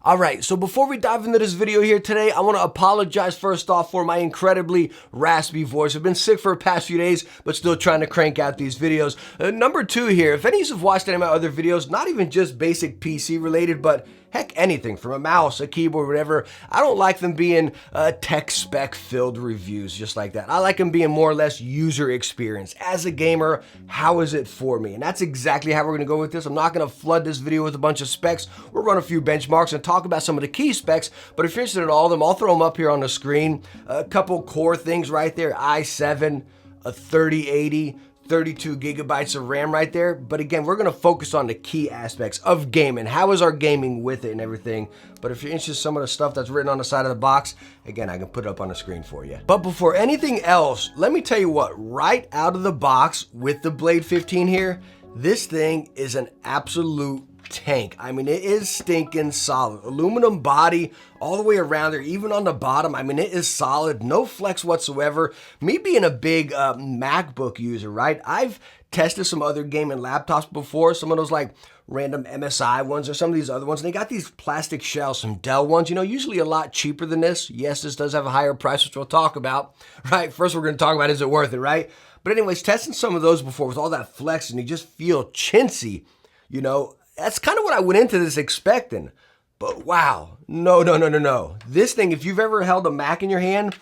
All right, so before we dive into this video here today, I want to apologize first off for my incredibly raspy voice. I've been sick for the past few days, but still trying to crank out these videos. Number two here, if any of you have watched any of my other videos, not even just basic PC related, but heck, anything from a mouse, a keyboard, whatever, I don't like them being tech spec filled reviews just like that. I like them being more or less user experience. As a gamer, how is it for me? And that's exactly how we're going to go with this. I'm not going to flood this video with a bunch of specs. We'll run a few benchmarks and talk about some of the key specs, but if you're interested in all of them, I'll throw them up here on the screen. A couple core things right there, i7, a 3080, 32 gigabytes of RAM right there. But again, we're gonna focus on the key aspects of gaming. How is our gaming with it and everything? But if you're interested in some of the stuff that's written on the side of the box, again, I can put it up on the screen for you. But before anything else, let me tell you what, right out of the box with the Blade 15 here, this thing is an absolute tank. I mean, it is stinking solid. Aluminum body all the way around there, even on the bottom. I mean, it is solid, no flex whatsoever. Me being a big MacBook user, right? I've tested some other gaming laptops before, some of those like random MSI ones or some of these other ones, and they got these plastic shells, some Dell ones, you know, usually a lot cheaper than this. Yes, this does have a higher price, which we'll talk about, right? First, we're going to talk about, is it worth it, right? But anyways, testing some of those before with all that flex, and you just feel chintzy, you know. That's kind of what I went into this expecting. But wow, no. This thing, if you've ever held a Mac in your hand,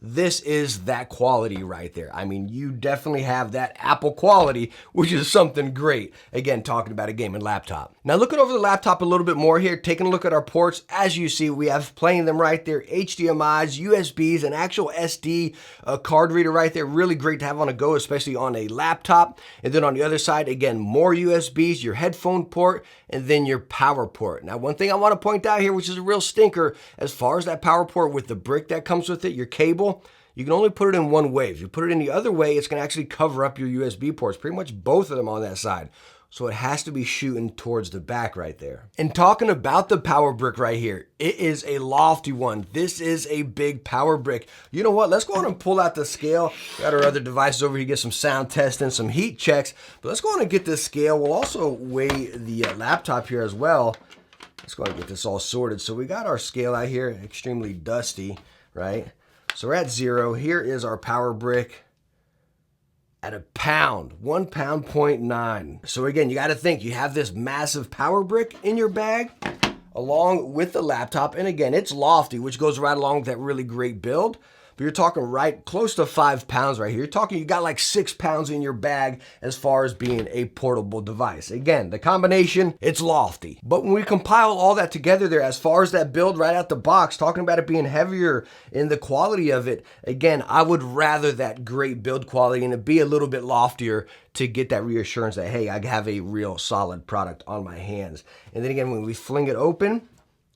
this is that quality right there. I mean, you definitely have that Apple quality, which is something great. Again, talking about a gaming laptop. Now, looking over the laptop a little bit more here, taking a look at our ports, as you see, we have plenty of them right there. HDMIs, USBs, an actual SD card reader right there. Really great to have on a go, especially on a laptop. And then on the other side, again, more USBs, your headphone port, and then your power port. Now, one thing I want to point out here, which is a real stinker, as far as that power port with the brick that comes with it, your cable, you can only put it in one way. If you put it in the other way, it's going to actually cover up your USB ports, pretty much both of them on that side. So it has to be shooting towards the back right there. And talking about the power brick right here, it is a lofty one. This is a big power brick. You know what? Let's go ahead and pull out the scale. Got our other devices over here, get some sound testing, some heat checks. But let's go ahead and get this scale. We'll also weigh the laptop here as well. Let's go ahead and get this all sorted. So we got our scale out here, extremely dusty, right? So we're at 0. Here is our power brick at a pound, 1 pound, 0.9. So again, you got to think, you have this massive power brick in your bag along with the laptop. And again, it's lofty, which goes right along with that really great build. But you're talking right close to 5 pounds right here. You're talking, you got like 6 pounds in your bag as far as being a portable device. Again, the combination, it's lofty. But when we compile all that together there, as far as that build right out the box, talking about it being heavier in the quality of it, again, I would rather that great build quality and it be a little bit loftier to get that reassurance that, hey, I have a real solid product on my hands. And then again, when we fling it open,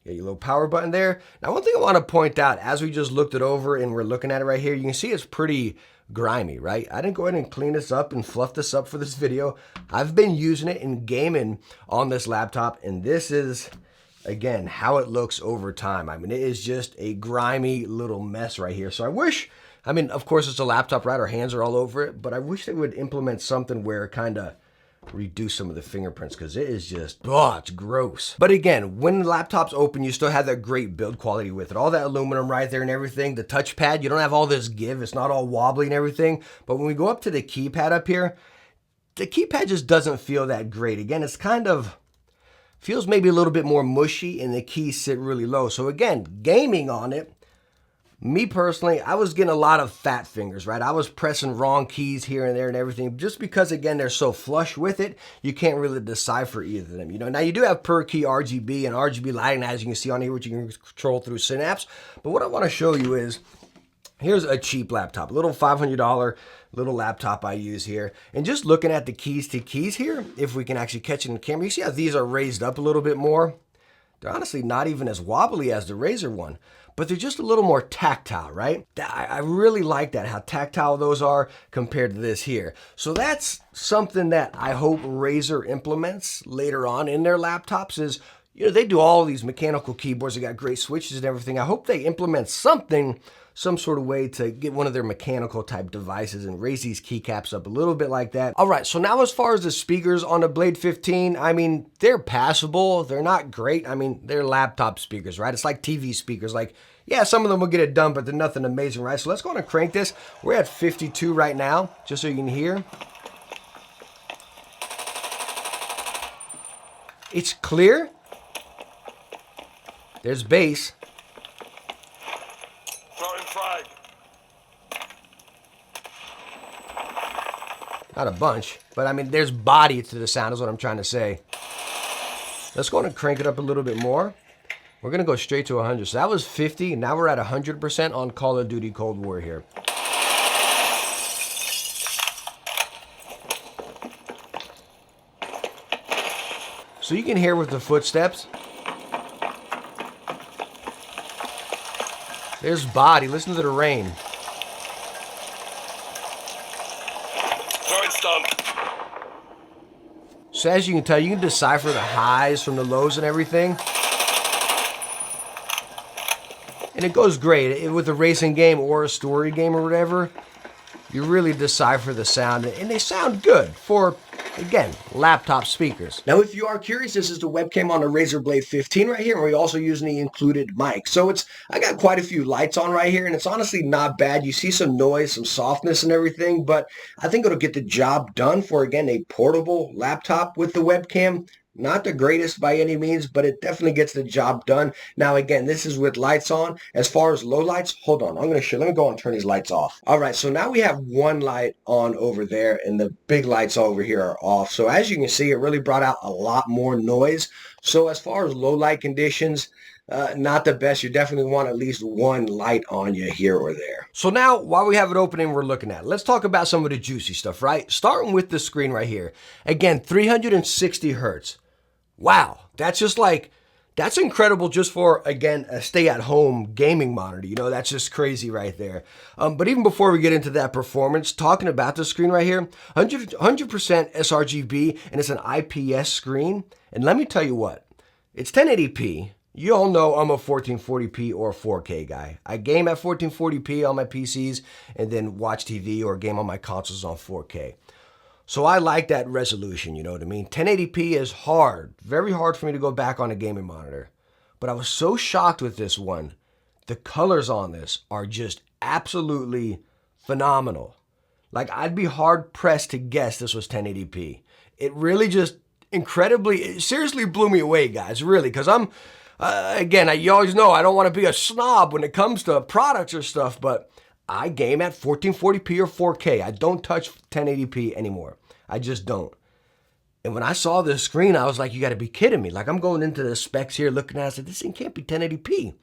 got your little power button there. Now, one thing I want to point out, as we just looked it over and we're looking at it right here, you can see it's pretty grimy, right? I didn't go ahead and clean this up and fluff this up for this video. I've been using it in gaming on this laptop, and this is, again, how it looks over time. I mean, it is just a grimy little mess right here. So I wish, I mean, of course, it's a laptop, right? Our hands are all over it, but I wish they would implement something where it kind of reduce some of the fingerprints, because it is just, oh, it's gross. But again, when the laptop's open, you still have that great build quality with it. All that aluminum right there and everything. The touchpad, you don't have all this give. It's not all wobbly and everything. But when we go up to the keypad up here, the keypad just doesn't feel that great. Again, it's kind of, feels maybe a little bit more mushy, and the keys sit really low. So again, gaming on it, me personally, I was getting a lot of fat fingers, right? I was pressing wrong keys here and there and everything, just because, again, they're so flush with it, you can't really decipher either of them. You know, now you do have per key RGB and RGB lighting, as you can see on here, which you can control through Synapse. But what I want to show you is, here's a cheap laptop, a little $500 little laptop I use here. And just looking at the keys to keys here, if we can actually catch it in the camera, you see how these are raised up a little bit more? They're honestly not even as wobbly as the Razer one, but they're just a little more tactile, right? I really like that, how tactile those are compared to this here. So that's something that I hope Razer implements later on in their laptops is, you know, they do all these mechanical keyboards. They got great switches and everything. I hope they implement something, some sort of way to get one of their mechanical type devices and raise these keycaps up a little bit like that. All right, so now as far as the speakers on the Blade 15, I mean, they're passable. They're not great. I mean, they're laptop speakers, right? It's like TV speakers. Like, yeah, some of them will get it done, but they're nothing amazing, right? So let's go on and crank this. We're at 52 right now, just so you can hear. It's clear. There's bass. Throwing frag. Not a bunch, but I mean, there's body to the sound is what I'm trying to say. Let's go on and crank it up a little bit more. We're gonna go straight to 100. So that was 50, now we're at 100% on Call of Duty Cold War here. So you can hear with the footsteps. There's body, listen to the rain. Throwing stump. So as you can tell, you can decipher the highs from the lows and everything. And it goes great. With a racing game or a story game or whatever, you really decipher the sound. And they sound good for, again, laptop speakers. Now, if you are curious, this is the webcam on the Razer Blade 15 right here, and we're also using the included mic. So I got quite a few lights on right here, and it's honestly not bad. You see some noise, some softness and everything, but I think it'll get the job done for, again, a portable laptop with the webcam. Not the greatest by any means, but it definitely gets the job done. Now, again, this is with lights on. As far as low lights, hold on. I'm going to show. Let me go and turn these lights off. All right, so now we have one light on over there, and the big lights over here are off. So as you can see, it really brought out a lot more noise. So as far as low light conditions, not the best. You definitely want at least one light on you here or there. So now, while we have it open and we're looking at it, let's talk about some of the juicy stuff, right? Starting with the screen right here. Again, 360 hertz. Wow, that's just like, that's incredible just for, again, a stay-at-home gaming monitor. You know, that's just crazy right there. But even before we get into that performance, talking about the screen right here, 100% sRGB, and it's an IPS screen. And let me tell you what, it's 1080p. You all know I'm a 1440p or 4K guy. I game at 1440p on my PCs and then watch TV or game on my consoles on 4K. So I like that resolution, you know what I mean? 1080p is hard, very hard for me to go back on a gaming monitor. But I was so shocked with this one. The colors on this are just absolutely phenomenal. Like, I'd be hard pressed to guess this was 1080p. It really just it seriously blew me away, guys, really, because I'm, again, you always know I don't want to be a snob when it comes to products or stuff, but I game at 1440p or 4K. I don't touch 1080p anymore. I just don't. And when I saw this screen, I was like, you got to be kidding me. Like, I'm going into the specs here looking at it. I said, this thing can't be 1080p.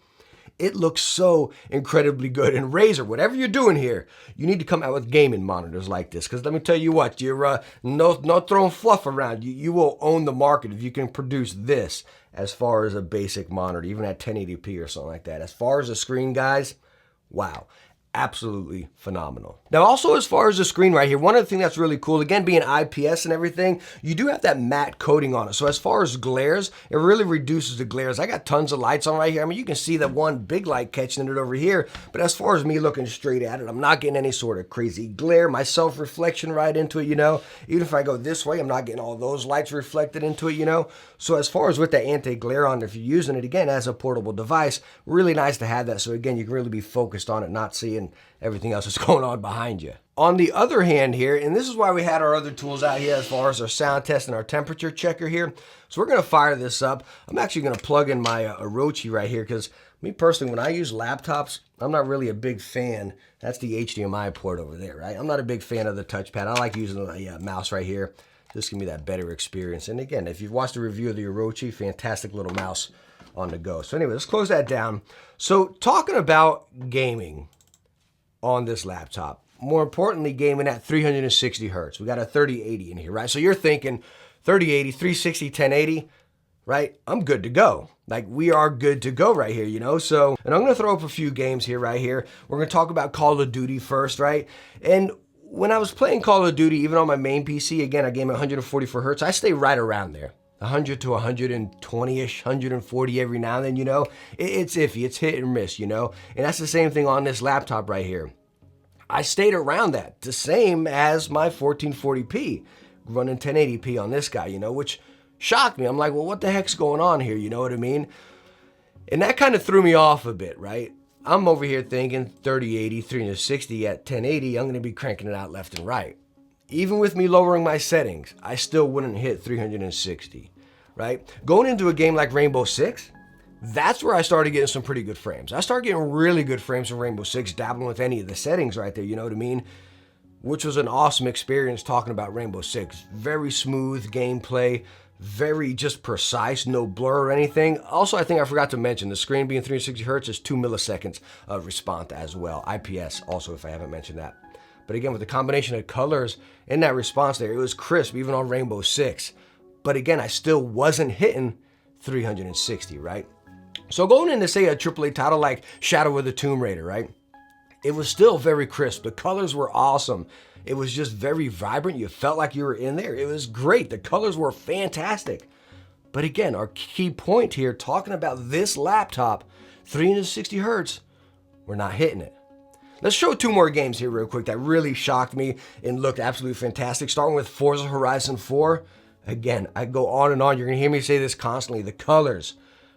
It looks so incredibly good. And Razer, whatever you're doing here, you need to come out with gaming monitors like this. Because let me tell you what, you're no throwing fluff around. You will own the market if you can produce this as far as a basic monitor, even at 1080p or something like that. As far as the screen, guys, wow. Absolutely phenomenal. Now, also as far as the screen right here, one other thing that's really cool, again, being IPS and everything, you do have that matte coating on it. So as far as glares, it really reduces the glares. I got tons of lights on right here. I mean, you can see that one big light catching it over here, but as far as me looking straight at it, I'm not getting any sort of crazy glare. My self-reflection right into it, you know. Even if I go this way, I'm not getting all those lights reflected into it, you know. So as far as with that anti-glare on, if you're using it, again, as a portable device, really nice to have that. So again, you can really be focused on it, not seeing everything else that's going on behind you. On the other hand here, and this is why we had our other tools out here as far as our sound test and our temperature checker here. So we're going to fire this up. I'm actually going to plug in my Orochi right here because me personally, when I use laptops, I'm not really a big fan. That's the HDMI port over there, right? I'm not a big fan of the touchpad. I like using the mouse right here. This can be that better experience. And again, if you've watched the review of the Orochi, fantastic little mouse on the go. So anyway, let's close that down. So talking about gaming on this laptop, more importantly, gaming at 360 hertz. We got a 3080 in here, right? So you're thinking 3080, 360, 1080, right? I'm good to go. Like, we are good to go right here, you know? So, and I'm going to throw up a few games here, right here. We're going to talk about Call of Duty first, right? And when I was playing Call of Duty, even on my main PC, again, I game at 144 hertz. I stay right around there. 100 to 120-ish, 140 every now and then, you know. It's iffy, it's hit and miss, you know. And that's the same thing on this laptop right here. I stayed around that, the same as my 1440p, running 1080p on this guy, you know, which shocked me. I'm like, well, what the heck's going on here, you know what I mean? And that kind of threw me off a bit, right? I'm over here thinking 3080, 360 at 1080, I'm gonna be cranking it out left and right. Even with me lowering my settings, I still wouldn't hit 360, right? Going into a game like Rainbow Six, that's where I started getting some pretty good frames. I started getting really good frames in Rainbow Six, dabbling with any of the settings right there, you know what I mean? Which was an awesome experience talking about Rainbow Six. Very smooth gameplay, very just precise, no blur or anything. Also, I think I forgot to mention, the screen being 360 hertz is 2 milliseconds of response as well. IPS also, if I haven't mentioned that. But again, with the combination of colors in that response there, it was crisp even on Rainbow Six. But again, I still wasn't hitting 360, right? So going into, say, a AAA title like Shadow of the Tomb Raider, right? It was still very crisp. The colors were awesome. It was just very vibrant. You felt like you were in there. It was great. The colors were fantastic. But again, our key point here, talking about this laptop, 360 hertz, we're not hitting it. Let's show 2 more games here real quick that really shocked me and looked absolutely fantastic. Starting with Forza Horizon 4. Again, I go on and on. You're gonna hear me say this constantly. The colors,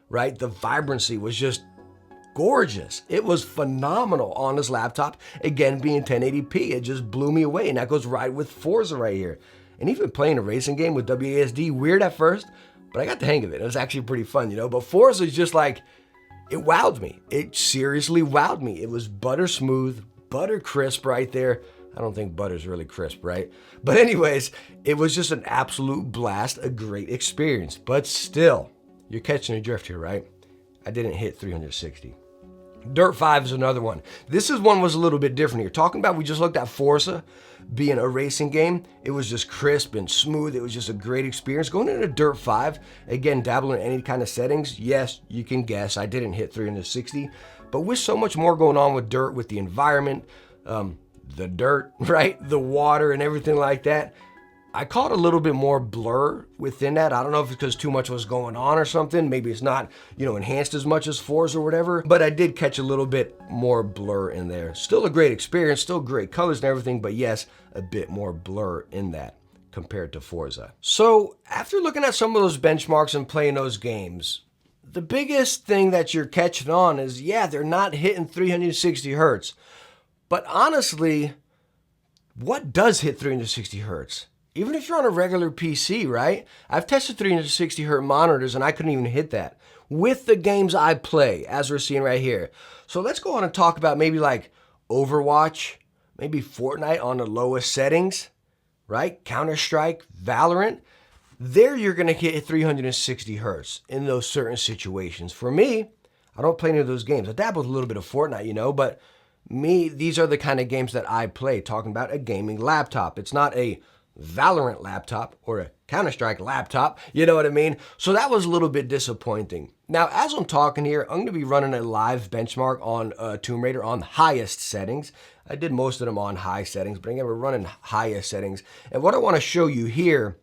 right? The vibrancy was just gorgeous. It was phenomenal on this laptop. Again, being 1080p, it just blew me away. And that goes right with Forza right here. And even playing a racing game with WASD, weird at first, but I got the hang of it. It was actually pretty fun, you know? But Forza is just like, it wowed me. It seriously wowed me. It was butter smooth, butter crisp right there. I don't think butter's really crisp, right? But anyways, it was just an absolute blast, a great experience. But still, you're catching a drift here, right? I didn't hit 360. Dirt 5 is another one. This is one was a little bit different here. Talking about, we just looked at Forza being a racing game. It was just crisp and smooth. It was just a great experience. Going into Dirt 5, again, dabbling in any kind of settings. Yes, you can guess I didn't hit 360, but with so much more going on with Dirt, with the environment, the dirt, right? The water and everything like that. I caught a little bit more blur within that. I don't know if it's because too much was going on or something. Maybe it's not, you know, enhanced as much as Forza or whatever, but I did catch a little bit more blur in there. Still a great experience, still great colors and everything, but yes, a bit more blur in that compared to Forza. So after looking at some of those benchmarks and playing those games, the biggest thing that you're catching on is, yeah, they're not hitting 360 hertz. But honestly, what does hit 360 hertz? Even if you're on a regular PC, right? I've tested 360 hertz monitors and I couldn't even hit that with the games I play, as we're seeing right here. So let's go on and talk about maybe like Overwatch, maybe Fortnite on the lowest settings, right? Counter-Strike, Valorant. There you're gonna hit 360 hertz in those certain situations. For me, I don't play any of those games. I dabble with a little bit of Fortnite, you know, but me, these are the kind of games that I play, talking about a gaming laptop. It's not a Valorant laptop or a Counter-Strike laptop, you know what I mean? So that was a little bit disappointing. Now, as I'm talking here, I'm gonna be running a live benchmark on Tomb Raider on highest settings. I did most of them on high settings, but again, we're running highest settings. And what I wanna show you here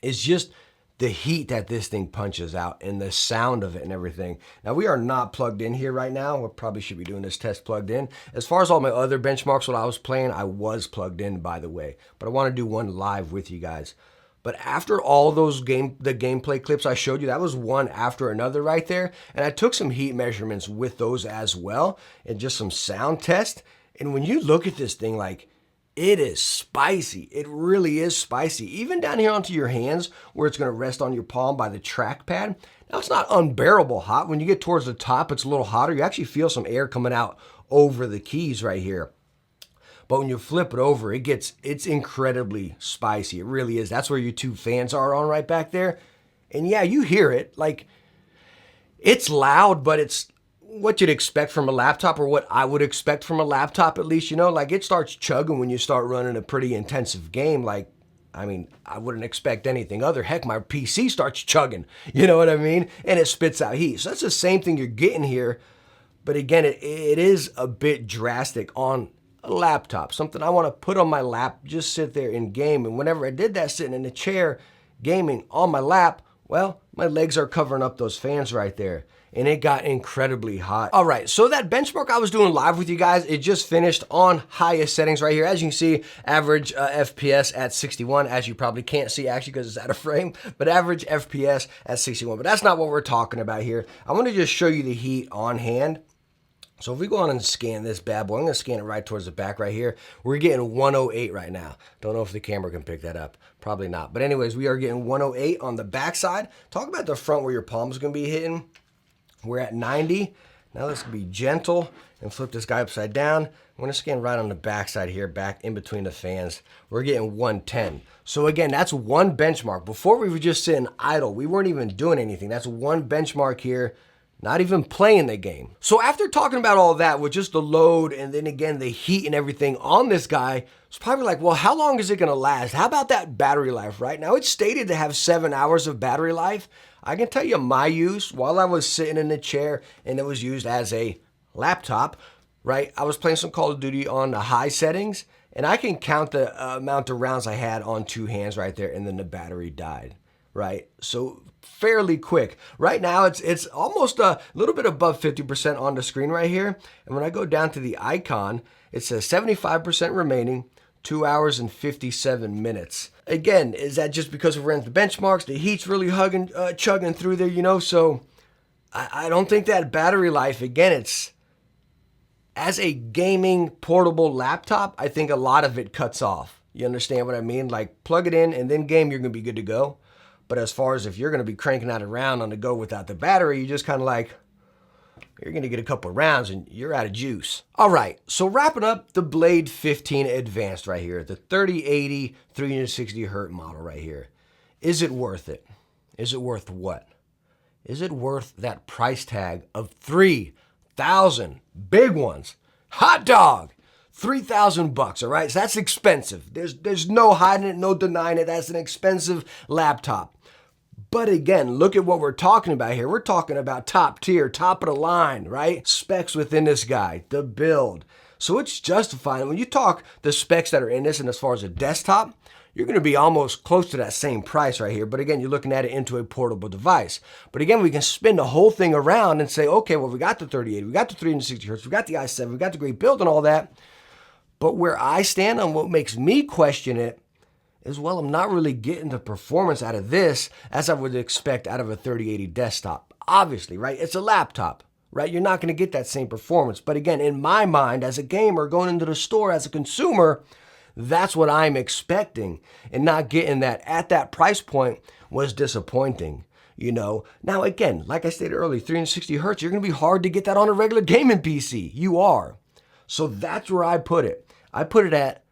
is just the heat that this thing punches out and the sound of it and everything. Now, we are not plugged in here right now. We probably should be doing this test plugged in. As far as all my other benchmarks while I was playing, I was plugged in, by the way. But I want to do one live with you guys. But after all those the gameplay clips I showed you, that was one after another right there. And I took some heat measurements with those as well and just some sound test. And when you look at this thing, like, it is spicy. It really is spicy. Even down here onto your hands where it's gonna rest on your palm by the trackpad. Now, it's not unbearable hot. When you get towards the top, it's a little hotter. You actually feel some air coming out over the keys right here. But when you flip it over, it's incredibly spicy. It really is. That's where your 2 fans are on right back there. And yeah, you hear it. Like, it's loud, but it's what you'd expect from a laptop, or what I would expect from a laptop, at least, you know, like it starts chugging when you start running a pretty intensive game. Like, I mean, I wouldn't expect anything other. Heck, my PC starts chugging, you know what I mean? And it spits out heat. So that's the same thing you're getting here. But again, it is a bit drastic on a laptop, something I want to put on my lap, just sit there and game. And whenever I did that, sitting in a chair, gaming on my lap, Well, my legs are covering up those fans right there, and it got incredibly hot. All right, so that benchmark I was doing live with you guys, it just finished on highest settings right here. As you can see, average FPS at 61, as you probably can't see actually because it's out of frame, but average FPS at 61. But that's not what we're talking about here. I want to just show you the heat on hand. So if we go on and scan this bad boy, I'm going to scan it right towards the back right here. We're getting 108 right now. Don't know if the camera can pick that up. Probably not. But anyways, we are getting 108 on the back side. Talk about the front where your palms are going to be hitting. We're at 90. Now let's be gentle and flip this guy upside down. I'm going to scan right on the back side here, back in between the fans. We're getting 110. So again, that's one benchmark. Before we were just sitting idle. We weren't even doing anything. That's one benchmark here. Not even playing the game. So after talking about all that with just the load and then again the heat and everything on this guy, it's probably like, well, how long is it gonna last? How about that battery life, right? Now it's stated to have 7 hours of battery life. I can tell you my use while I was sitting in the chair and it was used as a laptop, right? I was playing some Call of Duty on the high settings and I can count the amount of rounds I had on 2 hands right there and then the battery died, right? So fairly quick. Right now, it's almost a little bit above 50% on the screen right here. And when I go down to the icon, it says 75% remaining, 2 hours and 57 minutes. Again, is that just because we're in the benchmarks? The heat's really chugging through there, you know? So I don't think that battery life, again, it's as a gaming portable laptop, I think a lot of it cuts off. You understand what I mean? Like plug it in and then game, you're gonna be good to go. But as far as if you're going to be cranking out a round on the go without the battery, you just kind of like, you're going to get a couple of rounds and you're out of juice. All right, so wrapping up the Blade 15 Advanced right here, the 3080 360 hertz model right here. Is it worth it? Is it worth what? Is it worth that price tag of $3,000? Big ones. Hot dog. $3,000, all right? So that's expensive. There's no hiding it, no denying it. That's an expensive laptop. But again, look at what we're talking about here. We're talking about top tier, top of the line, right? Specs within this guy, the build. So it's justified. When you talk the specs that are in this and as far as a desktop, you're going to be almost close to that same price right here. But again, you're looking at it into a portable device. But again, we can spin the whole thing around and say, okay, well, we got the 3080, we got the 360 hertz, we got the i7, we got the great build and all that. But where I stand on what makes me question it is, well, I'm not really getting the performance out of this as I would expect out of a 3080 desktop. Obviously, right? It's a laptop, right? You're not going to get that same performance. But again, in my mind, as a gamer going into the store as a consumer, that's what I'm expecting. And not getting that at that price point was disappointing. You know, now again, like I stated earlier, 360 hertz, you're going to be hard to get that on a regular gaming PC. You are. So that's where I put it. I put it at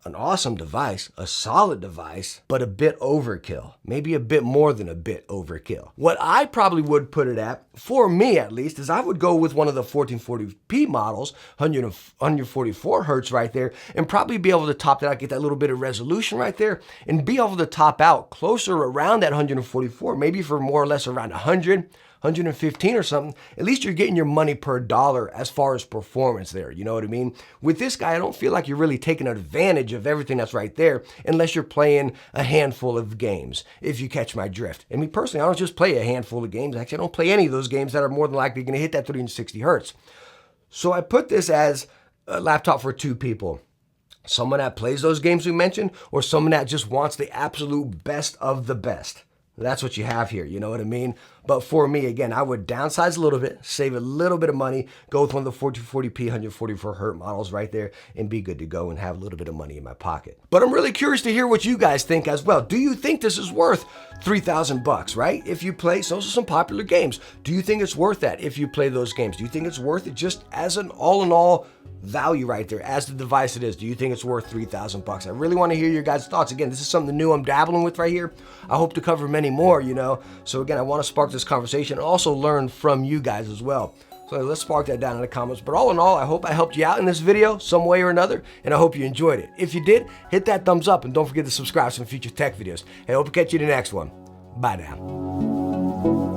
an awesome device, a solid device, but a bit overkill. Maybe a bit more than a bit overkill. What I probably would put it at, for me at least, is I would go with one of the 1440p models, 144 hertz right there, and probably be able to top that out, get that little bit of resolution right there, and be able to top out closer around that 144, maybe for more or less around 100, 115 or something. At least you're getting your money per dollar as far as performance there. You know what I mean? With this guy, I don't feel like you're really taking advantage of everything that's right there unless you're playing a handful of games, if you catch my drift. And me personally, I don't just play a handful of games. Actually, I don't play any of those games that are more than likely going to hit that 360 hertz. So I put this as a laptop for 2 people. Someone that plays those games we mentioned, or someone that just wants the absolute best of the best. That's what you have here, you know what I mean? But for me, again, I would downsize a little bit, save a little bit of money, go with one of the 1440p, 144 hertz models right there, and be good to go and have a little bit of money in my pocket. But I'm really curious to hear what you guys think as well. Do you think this is worth $3,000, right? If you play, those are some popular games. Do you think it's worth that if you play those games? Do you think it's worth it just as an all-in-all value right there, as the device it is? Do you think it's worth $3,000? I really want to hear your guys' thoughts. Again, this is something new I'm dabbling with right here. I hope to cover many more, you know. So again, I want to spark this conversation and also learn from you guys as well. So let's spark that down in the comments. But all in all, I hope I helped you out in this video some way or another, and I hope you enjoyed it. If you did, hit that thumbs up and don't forget to subscribe to some future tech videos. Hey, I hope to catch you in the next one. Bye now.